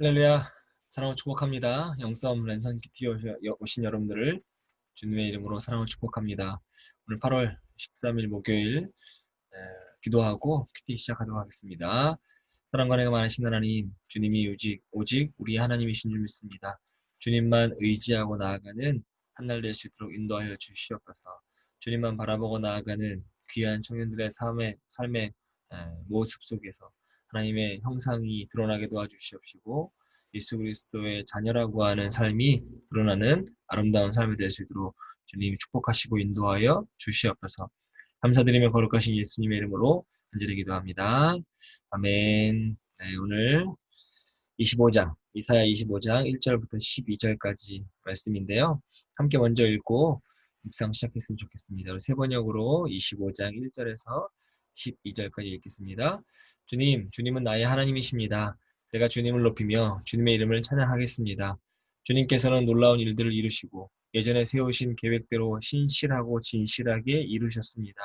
할렐루야, 사랑을 축복합니다. 영썸 랜선 큐티 오신 여러분들을 주님의 이름으로 사랑을 축복합니다. 오늘 8월 13일 목요일 기도하고 큐티 시작하도록 하겠습니다. 사랑과 은혜가 많으신 하나님, 주님이 오직 우리 하나님이신 줄 믿습니다. 주님만 의지하고 나아가는 한날 될 수 있도록 인도하여 주시옵소서. 주님만 바라보고 나아가는 귀한 청년들의 삶의 모습 속에서 하나님의 형상이 드러나게 도와주시옵시고 예수 그리스도의 자녀라고 하는 삶이 드러나는 아름다운 삶이 될 수 있도록 주님이 축복하시고 인도하여 주시옵소서. 감사드리며 거룩하신 예수님의 이름으로 간절히 기도합니다. 아멘. 네, 오늘 25장, 이사야 25장 1절부터 12절까지 말씀인데요. 함께 먼저 읽고 묵상 시작했으면 좋겠습니다. 세 번역으로 25장 1절에서 12절까지 읽겠습니다. 주님은 나의 하나님이십니다. 내가 주님을 높이며 주님의 이름을 찬양하겠습니다. 주님께서는 놀라운 일들을 이루시고 예전에 세우신 계획대로 신실하고 진실하게 이루셨습니다.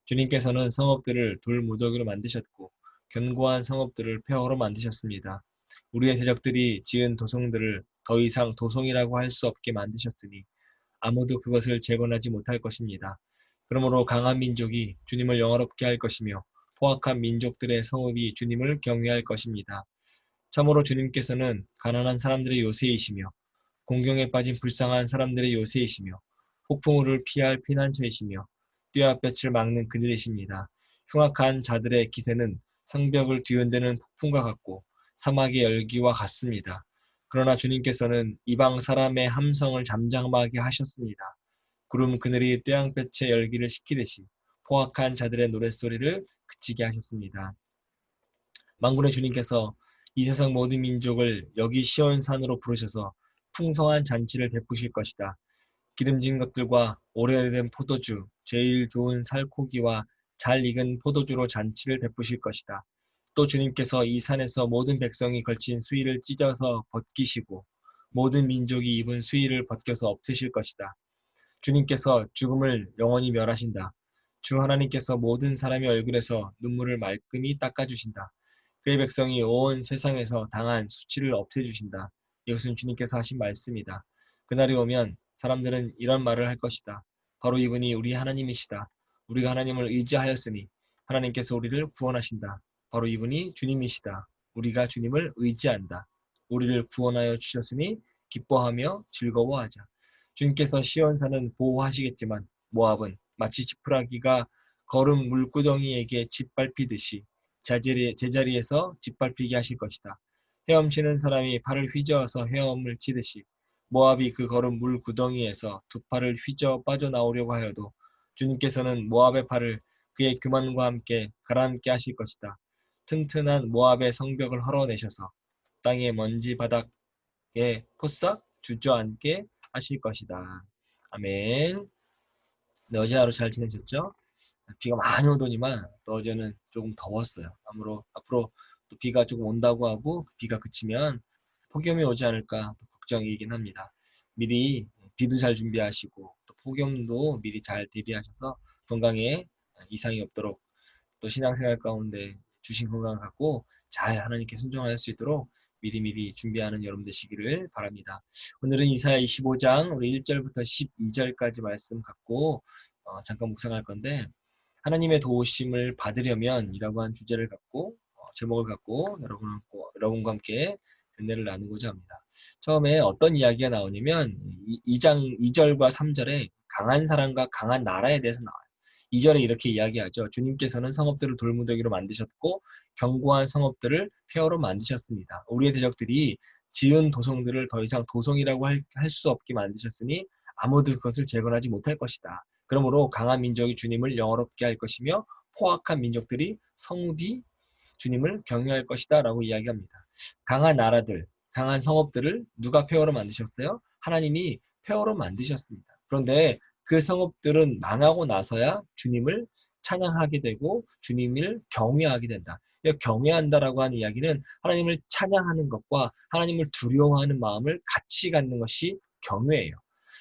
주님께서는 성읍들을 돌무더기로 만드셨고 견고한 성읍들을 폐허로 만드셨습니다. 우리의 대적들이 지은 도성들을 더 이상 도성이라고 할 수 없게 만드셨으니 아무도 그것을 재건하지 못할 것입니다. 그러므로 강한 민족이 주님을 영화롭게 할 것이며 포악한 민족들의 성읍이 주님을 경외할 것입니다. 참으로 주님께서는 가난한 사람들의 요새이시며 공경에 빠진 불쌍한 사람들의 요새이시며 폭풍우를 피할 피난처이시며 뙤약볕을 막는 그늘이십니다. 흉악한 자들의 기세는 성벽을 뒤흔드는 폭풍과 같고 사막의 열기와 같습니다. 그러나 주님께서는 이방 사람의 함성을 잠잠하게 하셨습니다. 구름 그늘이 뙤약볕의 열기를 식히듯이 포악한 자들의 노랫소리를 그치게 하셨습니다. 만군의 주님께서 이 세상 모든 민족을 여기 시온산으로 부르셔서 풍성한 잔치를 베푸실 것이다. 기름진 것들과 오래된 포도주, 제일 좋은 살코기와 잘 익은 포도주로 잔치를 베푸실 것이다. 또 주님께서 이 산에서 모든 백성이 걸친 수의를 찢어서 벗기시고 모든 민족이 입은 수의를 벗겨서 없애실 것이다. 주님께서 죽음을 영원히 멸하신다. 주 하나님께서 모든 사람의 얼굴에서 눈물을 말끔히 닦아주신다. 그의 백성이 온 세상에서 당한 수치를 없애주신다. 이것은 주님께서 하신 말씀이다. 그날이 오면 사람들은 이런 말을 할 것이다. 바로 이분이 우리 하나님이시다. 우리가 하나님을 의지하였으니 하나님께서 우리를 구원하신다. 바로 이분이 주님이시다. 우리가 주님을 의지한다. 우리를 구원하여 주셨으니 기뻐하며 즐거워하자. 주님께서 시온산은 보호하시겠지만 모압은 마치 지푸라기가 거름 물구덩이에게 짓밟히듯이 제자리에서 짓밟히게 하실 것이다. 헤엄치는 사람이 팔을 휘저어서 헤엄을 치듯이 모압이 그 거름 물구덩이에서 두 팔을 휘저어 빠져나오려고 하여도 주님께서는 모압의 팔을 그의 교만과 함께 가라앉게 하실 것이다. 튼튼한 모압의 성벽을 헐어내셔서 땅의 먼지 바닥에 포싹 주저앉게 하실 것이다. 아멘. 네, 어제 하루 잘 지내셨죠? 비가 많이 오더니만 또 어제는 조금 더웠어요. 앞으로 또 비가 조금 온다고 하고 그 비가 그치면 폭염이 오지 않을까 또 걱정이긴 합니다. 미리 비도 잘 준비하시고 또 폭염도 미리 잘 대비하셔서 건강에 이상이 없도록 또 신앙생활 가운데 주신 건강을 갖고 잘 하나님께 순종할 수 있도록 미리미리 준비하는 여러분 되시기를 바랍니다. 오늘은 이사야 25장 우리 1절부터 12절까지 말씀 갖고 잠깐 묵상할 건데 하나님의 도우심을 받으려면 이라고 한 주제를 갖고 제목을 갖고 여러분과 함께 은혜를 나누고자 합니다. 처음에 어떤 이야기가 나오냐면 2장 2절과 3절에 강한 사람과 강한 나라에 대해서 나와요. 2절에 이렇게 이야기하죠. 주님께서는 성읍들을 돌무더기로 만드셨고 견고한 성읍들을 폐허로 만드셨습니다. 우리의 대적들이 지은 도성들을 더 이상 도성이라고 할 수 없게 만드셨으니 아무도 그것을 재건하지 못할 것이다. 그러므로 강한 민족이 주님을 영화롭게 할 것이며 포악한 민족들이 성읍이 주님을 경외할 것이다 라고 이야기합니다. 강한 나라들, 강한 성읍들을 누가 폐허로 만드셨어요? 하나님이 폐허로 만드셨습니다. 그런데 그 성읍들은 망하고 나서야 주님을 찬양하게 되고 주님을 경외하게 된다. 경외한다라고 하는 이야기는 하나님을 찬양하는 것과 하나님을 두려워하는 마음을 같이 갖는 것이 경외예요.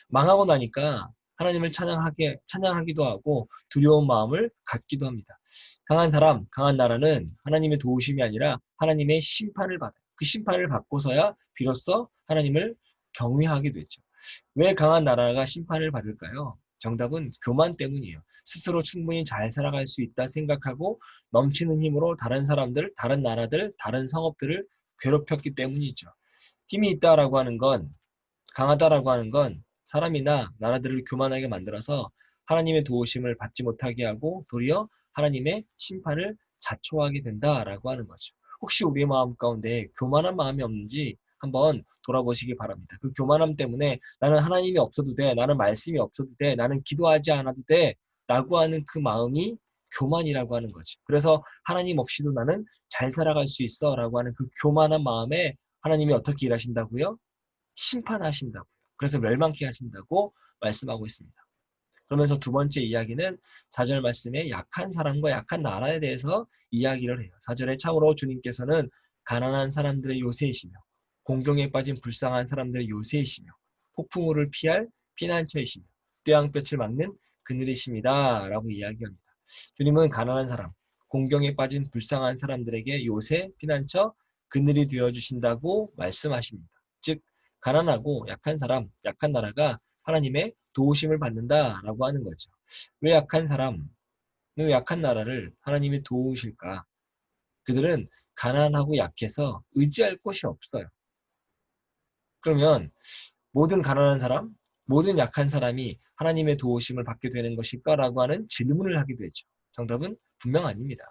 망하고 나니까 하나님을 찬양하기도 하고 두려운 마음을 갖기도 합니다. 강한 사람, 강한 나라는 하나님의 도우심이 아니라 하나님의 심판을 받아요. 그 심판을 받고서야 비로소 하나님을 경외하게 됐죠. 왜 강한 나라가 심판을 받을까요? 정답은 교만 때문이에요. 스스로 충분히 잘 살아갈 수 있다 생각하고 넘치는 힘으로 다른 사람들, 다른 나라들, 다른 성읍들을 괴롭혔기 때문이죠. 힘이 있다라고 하는 건, 강하다라고 하는 건 사람이나 나라들을 교만하게 만들어서 하나님의 도우심을 받지 못하게 하고 도리어 하나님의 심판을 자초하게 된다라고 하는 거죠. 혹시 우리의 마음 가운데 교만한 마음이 없는지 한번 돌아보시기 바랍니다. 그 교만함 때문에 나는 하나님이 없어도 돼, 나는 말씀이 없어도 돼, 나는 기도하지 않아도 돼 라고 하는 그 마음이 교만이라고 하는 거죠. 그래서 하나님 없이도 나는 잘 살아갈 수 있어 라고 하는 그 교만한 마음에 하나님이 어떻게 일하신다고요? 심판하신다고요. 그래서 멸망케 하신다고 말씀하고 있습니다. 그러면서 두 번째 이야기는 4절 말씀에 약한 사람과 약한 나라에 대해서 이야기를 해요. 4절에 참으로 주님께서는 가난한 사람들의 요새이시며 공경에 빠진 불쌍한 사람들의 요새이시며 폭풍우를 피할 피난처이시며 떼양볕을 막는 그늘이십니다. 라고 이야기합니다. 주님은 가난한 사람, 공경에 빠진 불쌍한 사람들에게 요새, 피난처, 그늘이 되어주신다고 말씀하십니다. 즉 가난하고 약한 사람, 약한 나라가 하나님의 도우심을 받는다라고 하는 거죠. 왜 약한 사람, 왜 약한 나라를 하나님이 도우실까? 그들은 가난하고 약해서 의지할 곳이 없어요. 그러면 모든 가난한 사람, 모든 약한 사람이 하나님의 도우심을 받게 되는 것일까라고 하는 질문을 하게 되죠. 정답은 분명 아닙니다.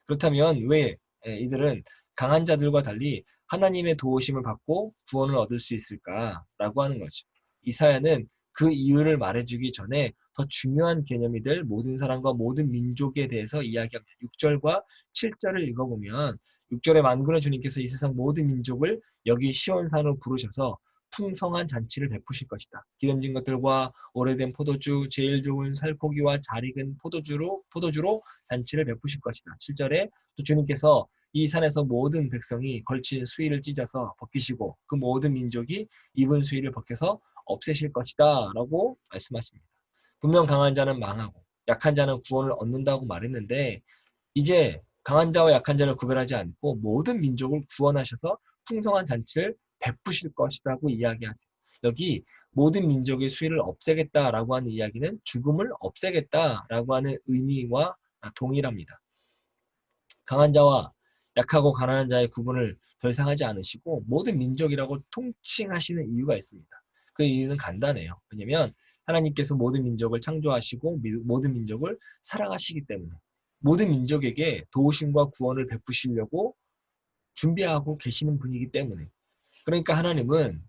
그렇다면 왜 이들은 강한 자들과 달리 하나님의 도우심을 받고 구원을 얻을 수 있을까라고 하는 거죠. 이사야는 그 이유를 말해주기 전에 더 중요한 개념이들 모든 사람과 모든 민족에 대해서 이야기합니다. 6절과 7절을 읽어보면 6절에 만군의 주님께서 이 세상 모든 민족을 여기 시온산으로 부르셔서 풍성한 잔치를 베푸실 것이다. 기름진 것들과 오래된 포도주, 제일 좋은 살코기와 잘 익은 포도주로 잔치를 베푸실 것이다. 7절에 또 주님께서 이 산에서 모든 백성이 걸친 수의를 찢어서 벗기시고 그 모든 민족이 입은 수의를 벗겨서 없애실 것이다. 라고 말씀하십니다. 분명 강한 자는 망하고 약한 자는 구원을 얻는다고 말했는데 이제 강한 자와 약한 자를 구별하지 않고 모든 민족을 구원하셔서 풍성한 잔치를 베푸실 것이라고 이야기하세요. 여기 모든 민족의 수위를 없애겠다라고 하는 이야기는 죽음을 없애겠다라고 하는 의미와 동일합니다. 강한 자와 약하고 가난한 자의 구분을 더 이상 하지 않으시고 모든 민족이라고 통칭하시는 이유가 있습니다. 그 이유는 간단해요. 왜냐하면 하나님께서 모든 민족을 창조하시고 모든 민족을 사랑하시기 때문에 모든 민족에게 도우심과 구원을 베푸시려고 준비하고 계시는 분이기 때문에 그러니까 하나님은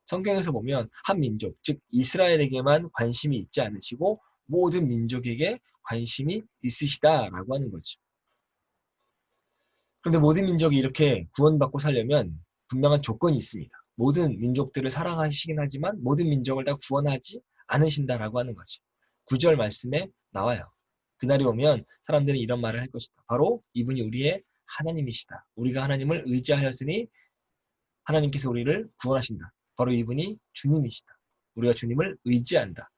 성경에서 보면 한 민족, 즉 이스라엘에게만 관심이 있지 않으시고 모든 민족에게 관심이 있으시다라고 하는 거죠. 그런데 모든 민족이 이렇게 구원받고 살려면 분명한 조건이 있습니다. 모든 민족들을 사랑하시긴 하지만 모든 민족을 다 구원하지 않으신다라고 하는 거죠. 9절 말씀에 나와요. 그날이 오면 사람들은 이런 말을 할 것이다. 바로 이분이 우리의 하나님이시다. 우리가 하나님을 의지하였으니 하나님께서 우리를 구원하신다. 바로 이분이 주님이시다. 우리가 주님을 의지한다.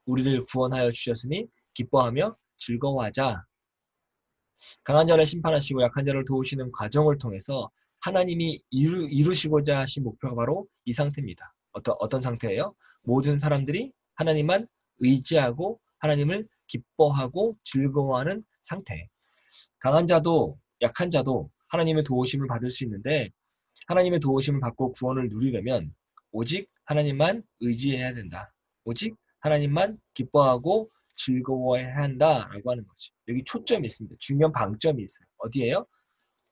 우리를 구원하여 주셨으니 기뻐하며 즐거워하자. 강한 자를 심판하시고 약한 자를 도우시는 과정을 통해서 하나님이 이루시고자 하신 목표가 바로 이 상태입니다. 어떤 상태예요? 모든 사람들이 하나님만 의지하고 하나님을 기뻐하고 즐거워하는 상태. 강한 자도 약한 자도 하나님의 도우심을 받을 수 있는데 하나님의 도우심을 받고 구원을 누리려면 오직 하나님만 의지해야 된다. 오직 하나님만 기뻐하고 즐거워해야 한다라고 하는 거죠. 여기 초점이 있습니다. 중요한 방점이 있어요. 어디예요?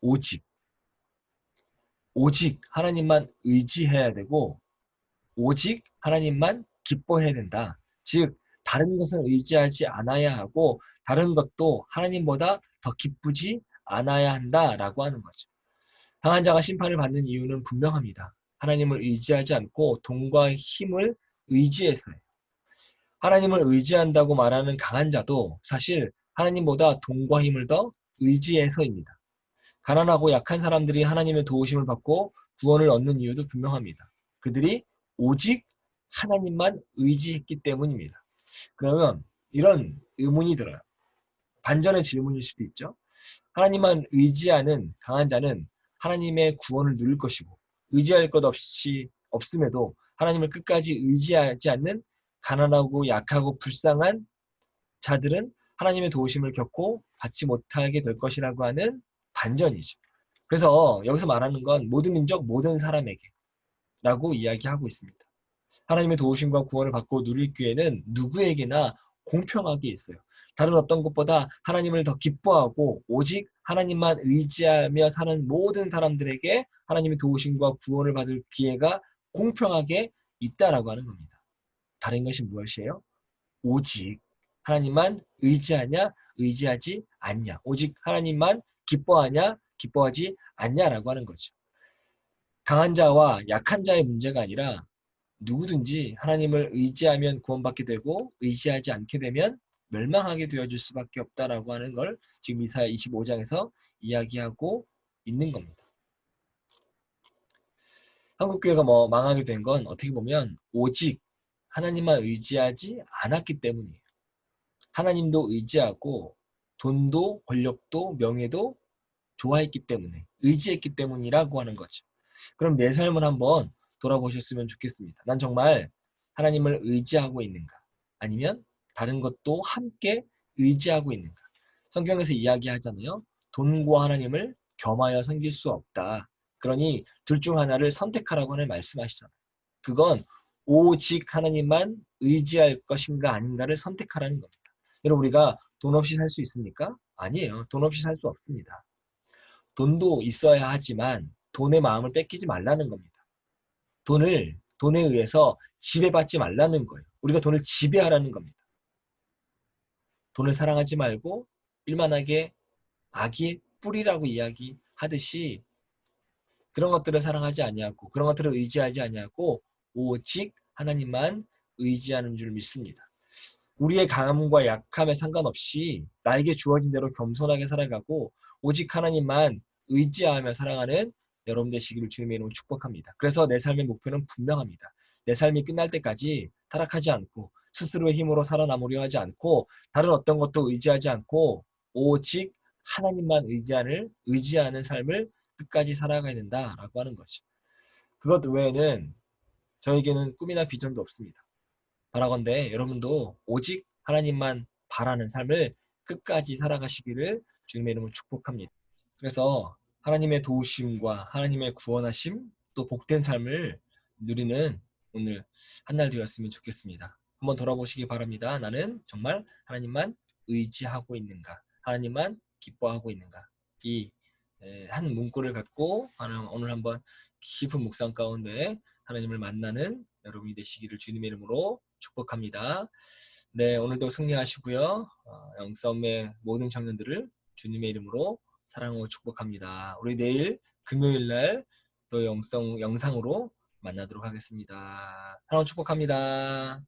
오직. 오직 하나님만 의지해야 되고 오직 하나님만 기뻐해야 된다. 즉 다른 것은 의지하지 않아야 하고 다른 것도 하나님보다 더 기쁘지 않아야 한다라고 하는 거죠. 강한 자가 심판을 받는 이유는 분명합니다. 하나님을 의지하지 않고 돈과 힘을 의지해서요. 하나님을 의지한다고 말하는 강한 자도 사실 하나님보다 돈과 힘을 더 의지해서입니다. 가난하고 약한 사람들이 하나님의 도우심을 받고 구원을 얻는 이유도 분명합니다. 그들이 오직 하나님만 의지했기 때문입니다. 그러면 이런 의문이 들어요. 반전의 질문일 수도 있죠. 하나님만 의지하는 강한 자는 하나님의 구원을 누릴 것이고 의지할 것 없이 없음에도 하나님을 끝까지 의지하지 않는 가난하고 약하고 불쌍한 자들은 하나님의 도우심을 겪고 받지 못하게 될 것이라고 하는 반전이죠. 그래서 여기서 말하는 건 모든 민족, 모든 사람에게 라고 이야기하고 있습니다. 하나님의 도우심과 구원을 받고 누릴 기회는 누구에게나 공평하게 있어요. 다른 어떤 것보다 하나님을 더 기뻐하고 오직 하나님만 의지하며 사는 모든 사람들에게 하나님의 도우심과 구원을 받을 기회가 공평하게 있다라고 하는 겁니다. 다른 것이 무엇이에요? 오직 하나님만 의지하냐, 의지하지 않냐. 오직 하나님만 기뻐하냐, 기뻐하지 않냐라고 하는 거죠. 강한 자와 약한 자의 문제가 아니라 누구든지 하나님을 의지하면 구원받게 되고 의지하지 않게 되면 멸망하게 되어질 수밖에 없다라고 하는 걸 지금 이사야 25장에서 이야기하고 있는 겁니다. 한국교회가 망하게 된 건 어떻게 보면 오직 하나님만 의지하지 않았기 때문이에요. 하나님도 의지하고 돈도 권력도 명예도 좋아했기 때문에 의지했기 때문이라고 하는 거죠. 그럼 내 삶을 한번 돌아보셨으면 좋겠습니다. 난 정말 하나님을 의지하고 있는가? 아니면 다른 것도 함께 의지하고 있는가? 성경에서 이야기하잖아요. 돈과 하나님을 겸하여 섬길 수 없다. 그러니 둘 중 하나를 선택하라고 하는 말씀하시잖아요. 그건 오직 하나님만 의지할 것인가 아닌가를 선택하라는 겁니다. 여러분 우리가 돈 없이 살 수 있습니까? 아니에요. 돈 없이 살 수 없습니다. 돈도 있어야 하지만 돈의 마음을 뺏기지 말라는 겁니다. 돈에 의해서 지배받지 말라는 거예요. 우리가 돈을 지배하라는 겁니다. 돈을 사랑하지 말고 일만하게 악의 뿌리라고 이야기하듯이 그런 것들을 사랑하지 아니하고 그런 것들을 의지하지 아니하고 오직 하나님만 의지하는 줄 믿습니다. 우리의 강함과 약함에 상관없이 나에게 주어진 대로 겸손하게 살아가고 오직 하나님만 의지하며 살아가는 여러분 되시기를 주님의 이름으로 축복합니다. 그래서 내 삶의 목표는 분명합니다. 내 삶이 끝날 때까지 타락하지 않고 스스로의 힘으로 살아남으려 하지 않고 다른 어떤 것도 의지하지 않고 오직 하나님만 의지하는 삶을 끝까지 살아가야 된다라고 하는 거죠. 그것 외에는 저에게는 꿈이나 비전도 없습니다. 바라건대 여러분도 오직 하나님만 바라는 삶을 끝까지 살아가시기를 주님의 이름으로 축복합니다. 그래서 하나님의 도우심과 하나님의 구원하심 또 복된 삶을 누리는 오늘 한 날 되었으면 좋겠습니다. 한번 돌아보시기 바랍니다. 나는 정말 하나님만 의지하고 있는가? 하나님만 기뻐하고 있는가? 이 한 문구를 갖고 오늘 한번 깊은 묵상 가운데 하나님을 만나는 여러분이 되시기를 주님의 이름으로 축복합니다. 네, 오늘도 승리하시고요. 영썸의 모든 청년들을 주님의 이름으로 사랑하고 축복합니다. 우리 내일 금요일 날 또 영상으로 만나도록 하겠습니다. 사랑 축복합니다.